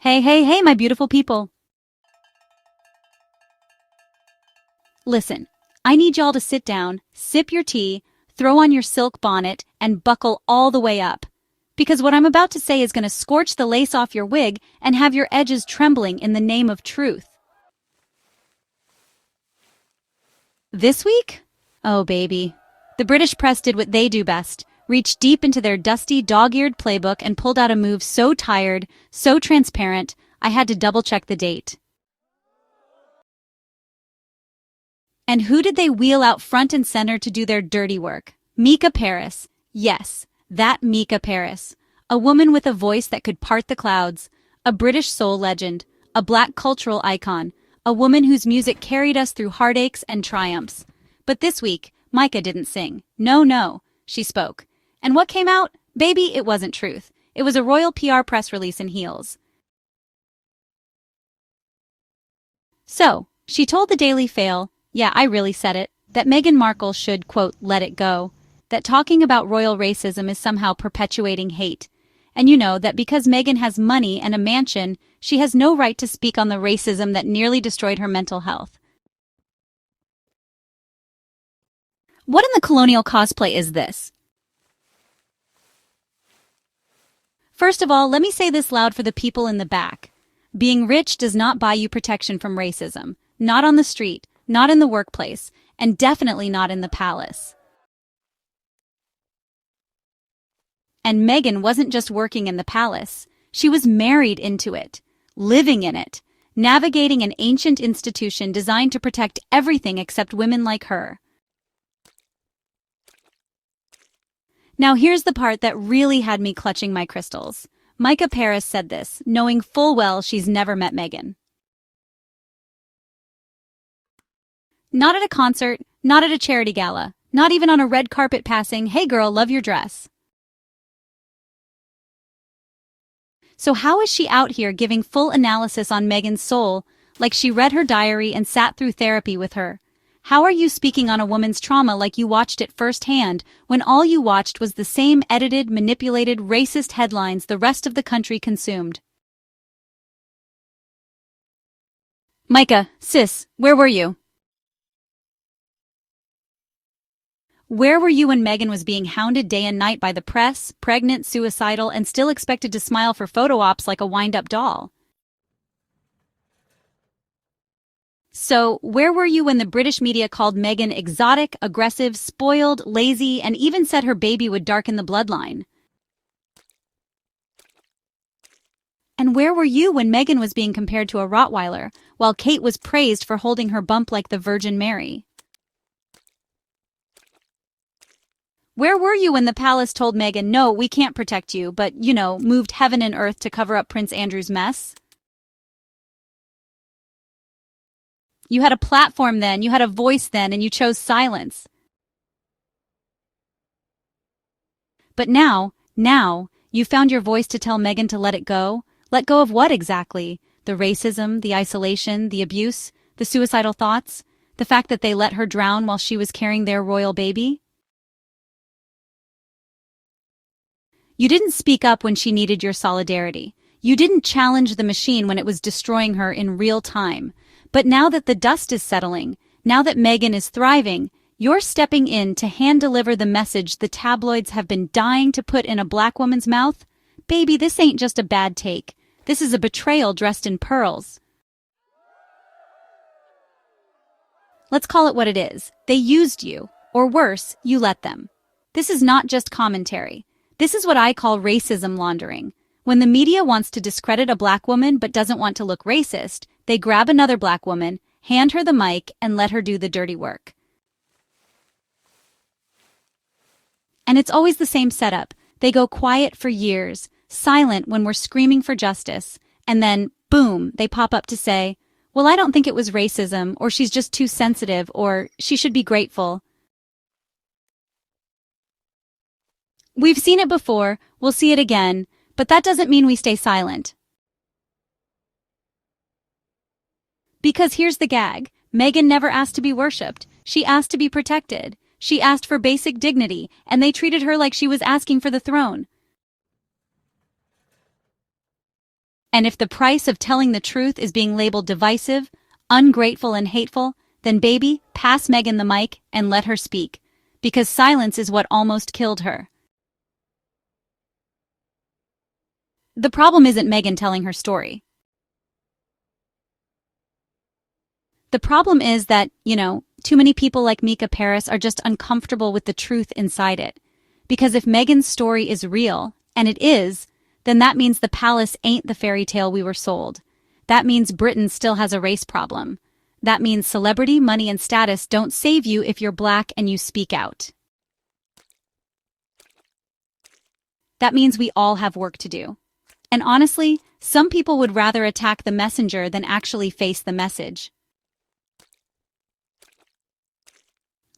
Hey, hey, hey, my beautiful people. Listen, I need y'all to sit down, sip your tea, throw on your silk bonnet, and buckle all the way up. Because what I'm about to say is going to scorch the lace off your wig and have your edges trembling in the name of truth. This week? Oh, baby. The British press did what they do best, reached deep into their dusty, dog-eared playbook and pulled out a move so tired, so transparent, I had to double-check the date. And who did they wheel out front and center to do their dirty work? Mica Paris. Yes, that Mica Paris. A woman with a voice that could part the clouds. A British soul legend. A black cultural icon. A woman whose music carried us through heartaches and triumphs. But this week, Mica didn't sing. No, she spoke. And what came out? Baby, it wasn't truth. It was a royal PR press release in heels. So, she told the Daily Fail, yeah, I really said it, that Meghan Markle should, quote, let it go, that talking about royal racism is somehow perpetuating hate. And you know that because Meghan has money and a mansion, she has no right to speak on the racism that nearly destroyed her mental health. What in the colonial cosplay is this? First of all, let me say this loud for the people in the back. Being rich does not buy you protection from racism. Not on the street, not in the workplace, and definitely not in the palace. And Meghan wasn't just working in the palace. She was married into it, living in it, navigating an ancient institution designed to protect everything except women like her. Now here's the part that really had me clutching my crystals. Mica Paris said this, knowing full well she's never met Meghan. Not at a concert, not at a charity gala, not even on a red carpet passing, hey girl, love your dress. So how is she out here giving full analysis on Meghan's soul, like she read her diary and sat through therapy with her? How are you speaking on a woman's trauma like you watched it firsthand, when all you watched was the same edited, manipulated, racist headlines the rest of the country consumed? Mica, sis, where were you? Where were you when Meghan was being hounded day and night by the press, pregnant, suicidal, and still expected to smile for photo ops like a wind-up doll? So, where were you when the British media called Meghan exotic, aggressive, spoiled, lazy, and even said her baby would darken the bloodline? And where were you when Meghan was being compared to a Rottweiler, while Kate was praised for holding her bump like the Virgin Mary? Where were you when the palace told Meghan, no, we can't protect you, but, moved heaven and earth to cover up Prince Andrew's mess? You had a platform then, you had a voice then, and you chose silence. But now, you found your voice to tell Meghan to let it go? Let go of what exactly? The racism, the isolation, the abuse, the suicidal thoughts? The fact that they let her drown while she was carrying their royal baby? You didn't speak up when she needed your solidarity. You didn't challenge the machine when it was destroying her in real time. But now that the dust is settling, now that Meghan is thriving, you're stepping in to hand-deliver the message the tabloids have been dying to put in a black woman's mouth. Baby, this ain't just a bad take. This is a betrayal dressed in pearls. Let's call it what it is. They used you, or worse, you let them. This is not just commentary. This is what I call racism laundering. When the media wants to discredit a black woman but doesn't want to look racist, they grab another black woman, hand her the mic, and let her do the dirty work. And it's always the same setup. They go quiet for years, silent when we're screaming for justice, and then, boom, they pop up to say, well, I don't think it was racism, or she's just too sensitive, or she should be grateful. We've seen it before, we'll see it again, but that doesn't mean we stay silent. Because here's the gag. Meghan never asked to be worshipped. She asked to be protected. She asked for basic dignity, and they treated her like she was asking for the throne. And if the price of telling the truth is being labeled divisive, ungrateful, and hateful, then baby, pass Meghan the mic and let her speak, because silence is what almost killed her. The problem isn't Meghan telling her story. The problem is that, too many people like Mica Paris are just uncomfortable with the truth inside it. Because if Meghan's story is real, and it is, then that means the palace ain't the fairy tale we were sold. That means Britain still has a race problem. That means celebrity, money, and status don't save you if you're black and you speak out. That means we all have work to do. And honestly, some people would rather attack the messenger than actually face the message.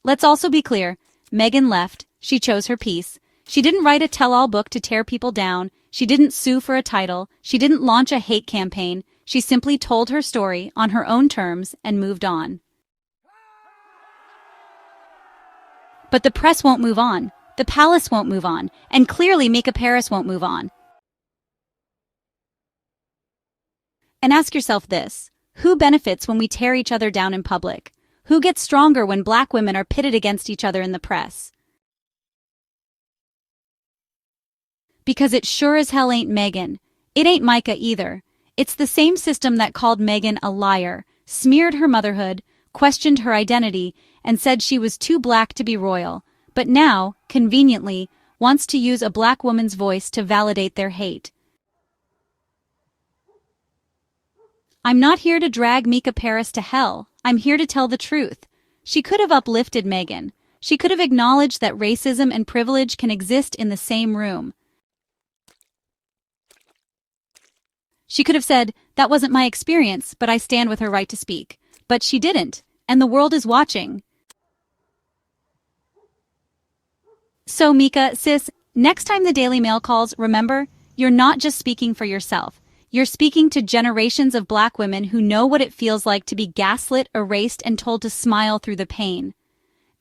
Let's also be clear, Meghan left, she chose her peace. She didn't write a tell-all book to tear people down, she didn't sue for a title, she didn't launch a hate campaign, she simply told her story on her own terms and moved on. But the press won't move on, the palace won't move on, and clearly Mica Paris won't move on. And ask yourself this, who benefits when we tear each other down in public? Who gets stronger when black women are pitted against each other in the press? Because it sure as hell ain't Meghan. It ain't Mica either. It's the same system that called Meghan a liar, smeared her motherhood, questioned her identity, and said she was too black to be royal, but now, conveniently, wants to use a black woman's voice to validate their hate. I'm not here to drag Mica Paris to hell. I'm here to tell the truth. She could have uplifted Meghan. She could have acknowledged that racism and privilege can exist in the same room. She could have said, that wasn't my experience, but I stand with her right to speak. But she didn't, and the world is watching. So Mica, sis, next time the Daily Mail calls, remember, you're not just speaking for yourself. You're speaking to generations of black women who know what it feels like to be gaslit, erased, and told to smile through the pain.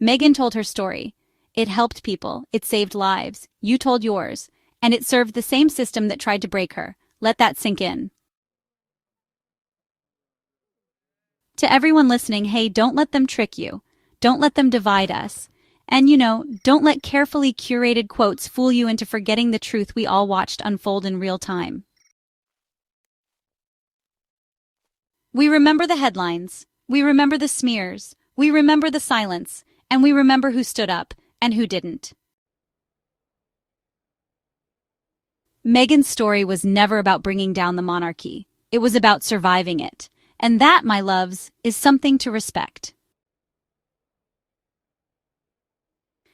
Meghan told her story. It helped people. It saved lives. You told yours. And it served the same system that tried to break her. Let that sink in. To everyone listening, hey, don't let them trick you. Don't let them divide us. And don't let carefully curated quotes fool you into forgetting the truth we all watched unfold in real time. We remember the headlines, we remember the smears, we remember the silence, and we remember who stood up and who didn't. Meghan's story was never about bringing down the monarchy. It was about surviving it. And that, my loves, is something to respect.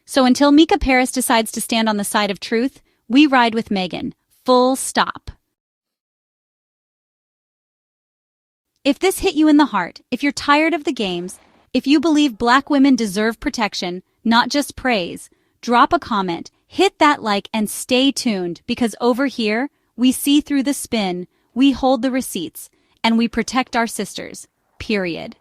So until Mica Paris decides to stand on the side of truth, we ride with Meghan. Full stop. If this hit you in the heart, if you're tired of the games, if you believe black women deserve protection, not just praise, drop a comment, hit that like, and stay tuned, because over here, we see through the spin, we hold the receipts, and we protect our sisters. Period.